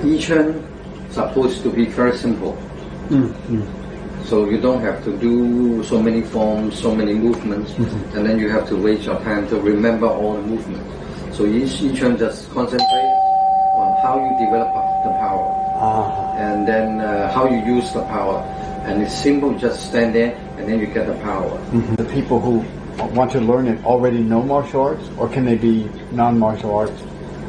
Yiquan supposed to be very simple. So you don't have to do so many forms, so many movements, and then you have to waste your time to remember all the movements. So Yiquan just concentrate on how you develop the power, and then how you use the power. And it's simple, just stand there, and then you get the power. The people who want to learn it already know martial arts, or can they be non-martial arts?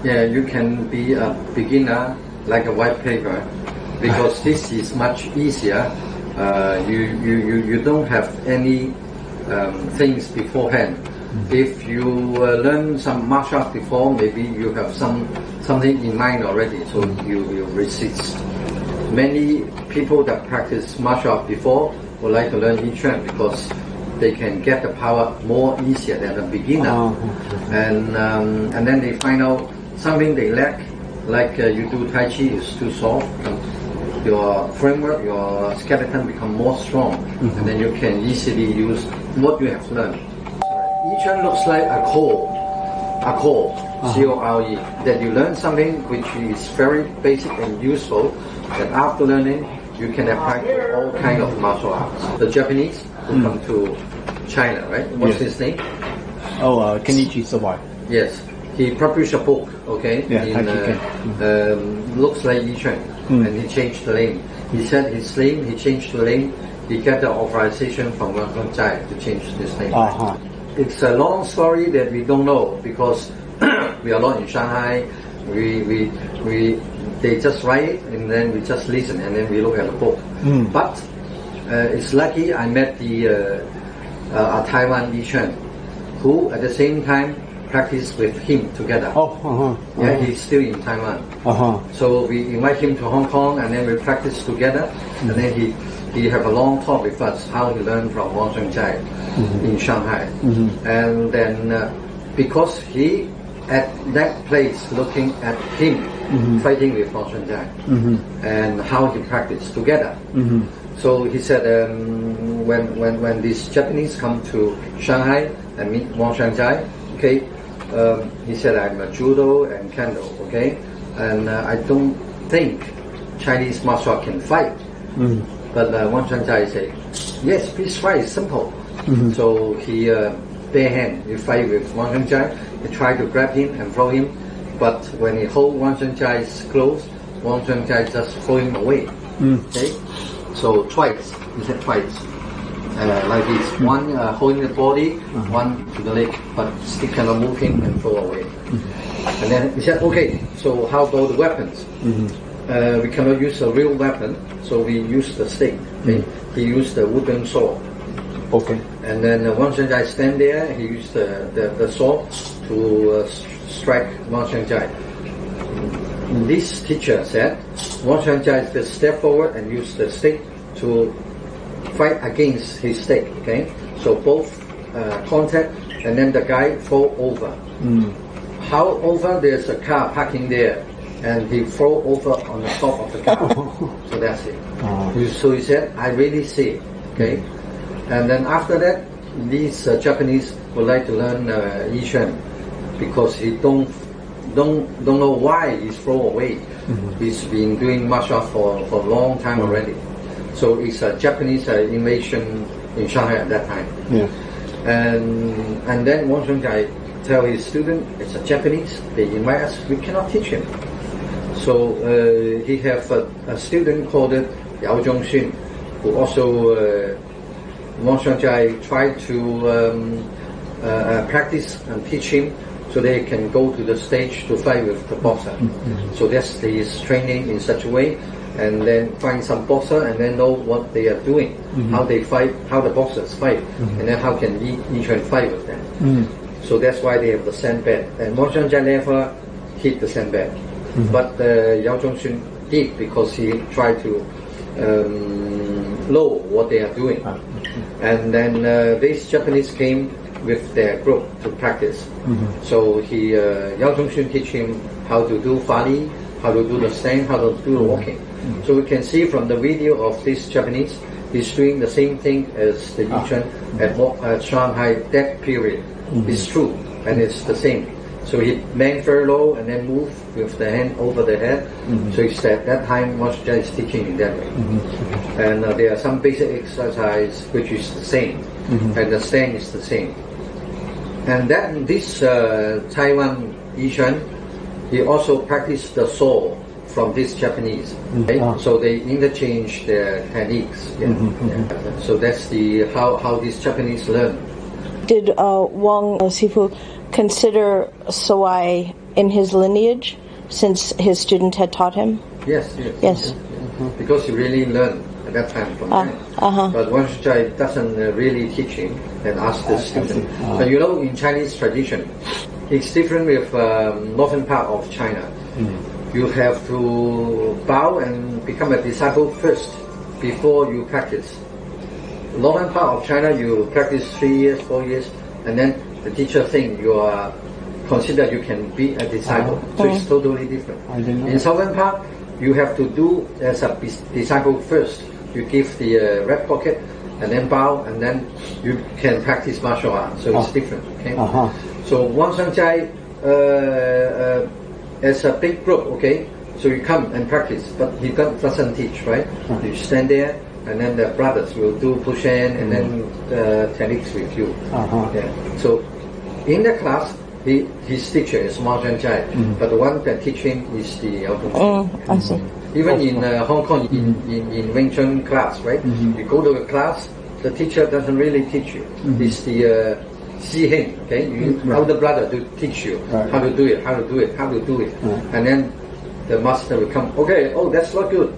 Yeah, you can be a beginner, like a white paper, because this is much easier. You don't have any things beforehand. If you learn some martial art before, maybe you have something in mind already, so you will resist. Many people that practice martial art before would like to learn Yiquan because they can get the power more easier than a beginner. And then they find out something they lack, like you do Tai Chi is too soft. Your framework, your skeleton become more strong, and then you can easily use what you have learned. Yiquan looks like a core, C-O-R-E, that you learn something which is very basic and useful, that after learning, you can apply to all kind of martial arts. The Japanese who come to China, right? What's his name? Kenichi Sawai. Yes. He published a book, okay? Looks like Yiquan, and he changed the name. He said his name, he changed the name, he got the authorization from Wang Xiangzhai to change this name. It's a long story that we don't know because we are not in Shanghai. They just write it and then we just listen and then we look at the book. But it's lucky I met a Taiwan Yiquan who at the same time practice with him together. Yeah, he's still in Taiwan. So we invite him to Hong Kong and then we practice together. And then he have a long talk with us how he learned from Wang Xiangzhai in Shanghai. And then because he at that place looking at him fighting with Wang Xiangzhai and how he practiced together. So he said when these Japanese come to Shanghai and meet Wang Xiangzhai, okay, he said I'm a judo and kendo, okay, and I don't think Chinese martial art can fight. But Wang Xiangzhai said, yes, please fight, it's simple. So he bare hand, he fight with Wang Xiangzhai, he tried to grab him and throw him, but when he hold Wang Xiangzhai's clothes, Wang Xiangzhai just throw him away. Okay, so twice, he said twice. Like this, one holding the body, one to the leg, but still cannot move him and throw away. And then he said, okay, so how about the weapons? We cannot use a real weapon, so we use the stick. Okay? He used the wooden sword. Okay. And then Wang Xiangzhai stand there, he used the sword to strike Wang Xiangzhai. This teacher said, Wang Xiangzhai just step forward and use the stick to fight against his stick, okay? So both contact and then the guy fall over. How over? There's a car parking there and he fall over on the top of the car. So that's it. So he said, I really see it, okay? And then after that, these Japanese would like to learn Yiquan because he don't know why he's thrown away. He's been doing martial art for a long time already. So it's a Japanese invasion in Shanghai at that time. And then Wang Xiangzhai tell his student, it's a Japanese, they invite us, we cannot teach him. So he have a student called Yao Zhongxun, who also Wang Xiangzhai tried to practice and teach him so they can go to the stage to fight with the boxer. So that's his training in such a way. And then find some boxer and then know what they are doing, how they fight, how the boxers fight, and then how can Yiquan fight with them. So that's why they have the sandbag. And Wang Xiangzhai never hit the sandbag, but Yao Zhongxun did because he tried to know what they are doing. And then these Japanese came with their group to practice. So Yao Zhongxun teach him how to do fali, how to do the stand, how to do the walking. So we can see from the video of this Japanese, he's doing the same thing as the Yiquan at Shanghai that period. It's true, and it's the same. So he bend very low and then move with the hand over the head. So it's that time Wang Xiangzhai is teaching in that way. And there are some basic exercise which is the same, and the stand is the same. And then this Taiwan Yiquan, he also practiced the saw from this Japanese. Okay? So they interchange their techniques. So that's the how these Japanese learn. Did Wang Sifu consider Sawai in his lineage since his student had taught him? Yes. Because he really learned at that time from him. But Wang Xiangzhai doesn't really teach him and ask the student. But you know, in Chinese tradition, it's different with northern part of China. You have to bow and become a disciple first before you practice. Northern part of China, you practice 3 years, 4 years, and then the teacher thinks you are considered you can be a disciple. So it's totally different. In southern part, you have to do as a disciple first. You give the red pocket and then bow, and then you can practice martial art. So it's different. Okay. So Wang Xiangzhai, as a big group, okay. So you come and practice, but he doesn't teach, right? You stand there, and then the brothers will do push hand and then techniques with you. So in the class, his teacher is Wang Xiangzhai, but the one that teaching is the I see. Even in Hong Kong, in Wing Chun class, right? You go to a class, the teacher doesn't really teach you. It's the Xiheng, okay? Elder brother to teach you how to do it, and then the master will come. Okay, that's not good.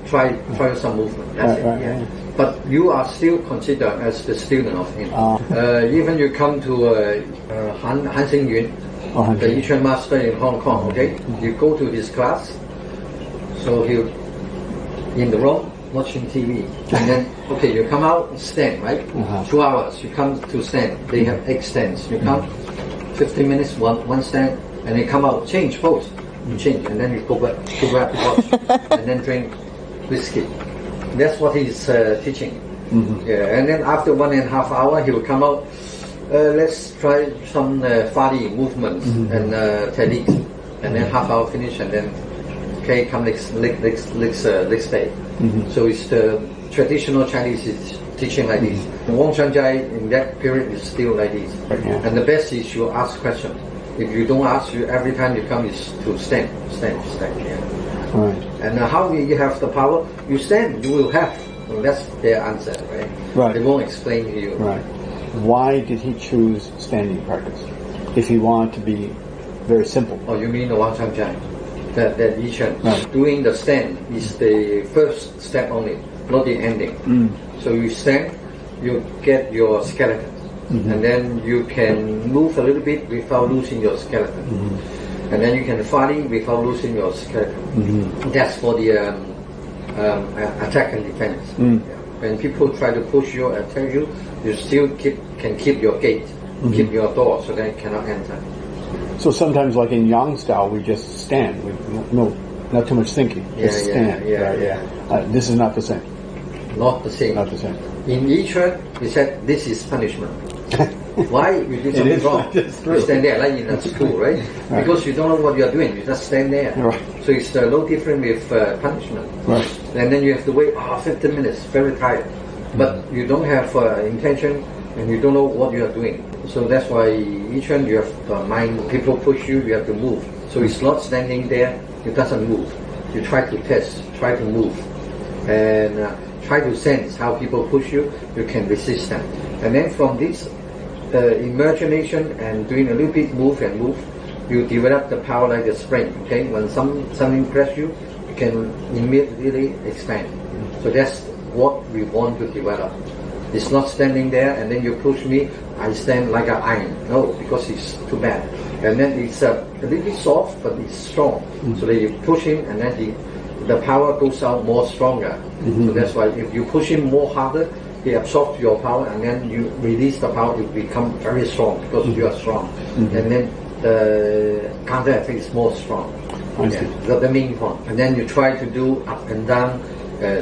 Try some movement. That's it. But you are still considered as the student of him. Even you come to Han Xingyun, the Yiquan master in Hong Kong. Okay, you go to his class. So he'll in the room watching TV, and then you come out stand, right? 2 hours you come to stand. They have 8 stands. You come 15 minutes one stand, and then come out change pose. You change, and then you go back to grab the watch, and then drink whiskey. That's what he's teaching. And then after 1.5 hours, he will come out. Let's try some Fadi movements and techniques, and then half hour finish, and then come next day. So it's the traditional Chinese is teaching like this. Wang Xiangzhai in that period is still like this. And the best is you ask question. If you don't ask, you every time you come is to stand. And how you have the power? You stand, you will have. Well, that's their answer, right? They won't explain to you. Why did he choose standing practice? If he wanted to be very simple. Oh, you mean the Wang Xiangzhai? That Yiquan. Doing the stand is the first step only, not the ending. So you stand, you get your skeleton. And then you can move a little bit without losing your skeleton. And then you can fight without losing your skeleton. That's for the attack and defense. When people try to push you, attack you, you still can keep your gate, keep your door, so they cannot enter. So sometimes, like in Yang style, we just stand. Not too much thinking. Just stand. This is not the same. Not the same. In Yiquan, we said this is punishment. Why you do something wrong? You stand there like in a school, right? Because you don't know what you are doing. You just stand there. So it's no different with punishment. And then you have to wait 15 minutes, very tired. But you don't have intention and you don't know what you are doing. So that's why each one you have mind. People push you, you have to move. So it's not standing there. It doesn't move. You try to test, try to move, and try to sense how people push you. You can resist them. And then from this imagination and doing a little bit move, you develop the power like a spring. Okay, when something press you, you can immediately expand. So that's what we want to develop. It's not standing there and then you push me, I stand like an iron. No, because it's too bad. And then it's a little bit soft, but it's strong. So then you push him and then the power goes out more stronger. So that's why if you push him more harder, he absorbs your power and then you release the power, it becomes very strong because you are strong. And then the counter effect is more strong. The main point. And then you try to do up and down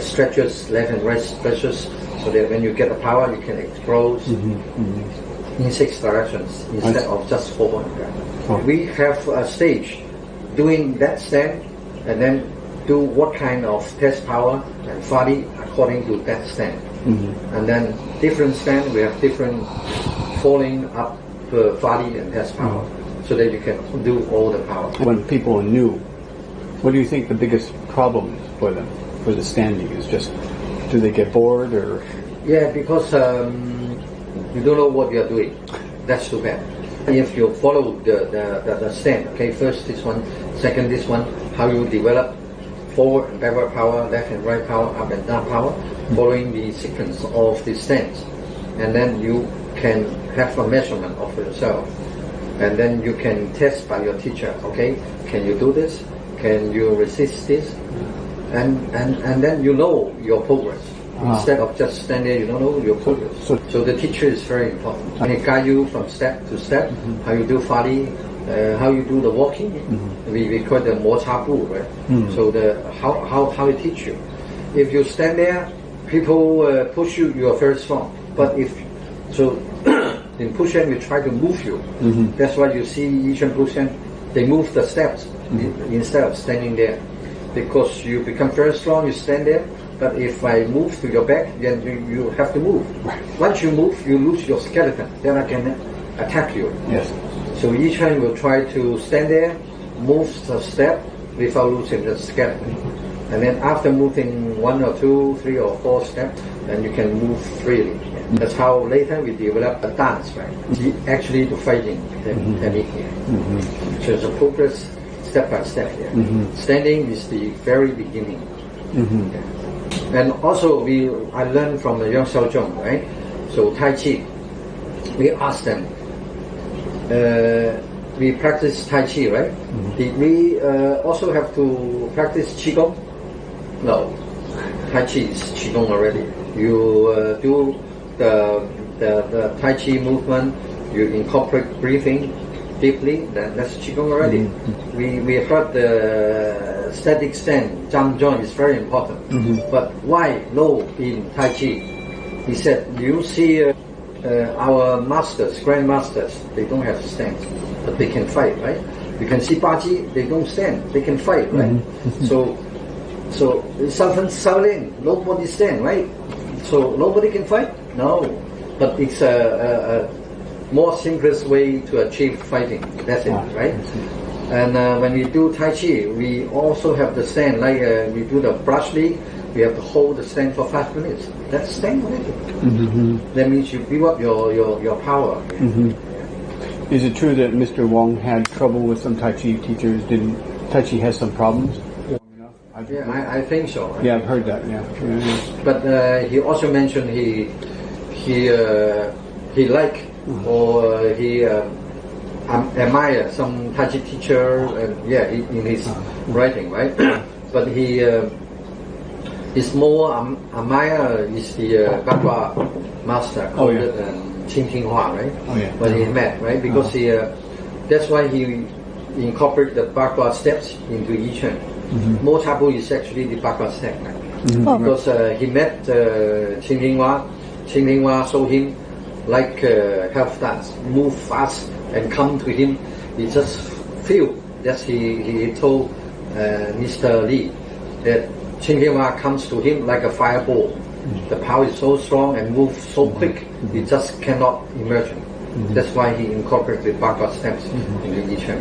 stretches, left and right stretches, so that when you get the power, you can explode in 6 directions instead of just 4 points. We have a stage doing that stand, and then do what kind of test power and fadi according to that stand. And then different stand, we have different falling up fadi and test power, so that you can do all the power. When people are new, what do you think the biggest problem is for them, for the standing? Is just, do they get bored or? Yeah, because you don't know what you're doing. That's too bad. If you follow the stand, okay, first this one, second this one, how you develop forward and backward power, left and right power, up and down power, following the sequence of the stands. And then you can have a measurement of yourself. And then you can test by your teacher, okay, can you do this? Can you resist this? And then you know your progress. Instead of just standing there, you don't know your progress. So the teacher is very important. And he guide you from step to step, how you do fadi, how you do the walking. We call it mo cha bu, right? So how he teach you. If you stand there, people push you, you are very strong. But if so, in Pushen we try to move you. That's why you see Yiquan Pushen, they move the steps instead of standing there, because you become very strong. You stand there. But if I move to your back, then you have to move. Once you move, you lose your skeleton. Then I can attack you. Yes. So each one will try to stand there, move the step without losing the skeleton. And then after moving 1 or 2, 3 or 4 steps, then you can move freely. That's how later we develop a dance, right? Actually the fighting technique here. So it's a progress step by step here. Standing is the very beginning. And also I learned from the Yang Xiaozhong, right? So Tai Chi, we asked them, we practice Tai Chi, right? Did we also have to practice Qigong? No. Tai Chi is Qigong already. You do the Tai Chi movement, you incorporate breathing deeply, that's Qigong already. We heard the static stand, jump joint is very important. But why low in Tai Chi? He said, you see our masters, grandmasters, they don't have stands, but they can fight, right? You can see Baji, they don't stand, they can fight, right? So something Shaolin, nobody stand, right? So nobody can fight? No. But it's a more simplest way to achieve fighting. That's it, right? And when we do Tai Chi, we also have the stand, like we do the brush lead, we have to hold the stand for 5 minutes. That's stand already. That means you build up your power. Is it true that Mr. Wang had trouble with some Tai Chi teachers? Didn't Tai Chi has some problems? Yeah, I think so. Right? Yeah, I've heard that. Yeah. But he also mentioned he like or he admire some Tai Chi teacher, and in his writing, right? But he is more admire is the Bagua master called Qing Ting Hua, right? When he met, right? Because he that's why he incorporated the Bagua steps into Yiquan. Mo Chabu is actually the Bagua step, right? Because he met Qing Ting Hua. Qing Ting Hua saw him like half dance, move fast and come to him. He just feel that he told Mr. Lee that Qing Ting Hua comes to him like a fireball. The power is so strong and moves so quick, he just cannot immersion. That's why he incorporated Bagua steps into Yiquan.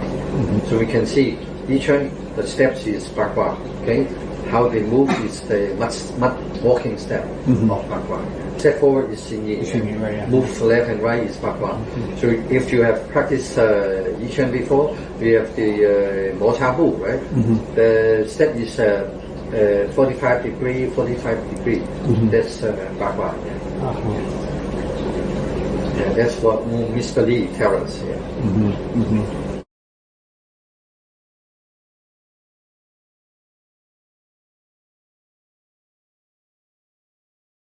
So we can see Yiquan, the steps is Bagua. Okay, how they move is the mud walking step of Bagua. Step forward is Xingyi. Right, move left and right is Bagua. So if you have practiced Yiquan before, we have the Mo Cha Bu, right? The step is 45 degree. That's Bagua. Yeah, that's what Mr. Lee tells us.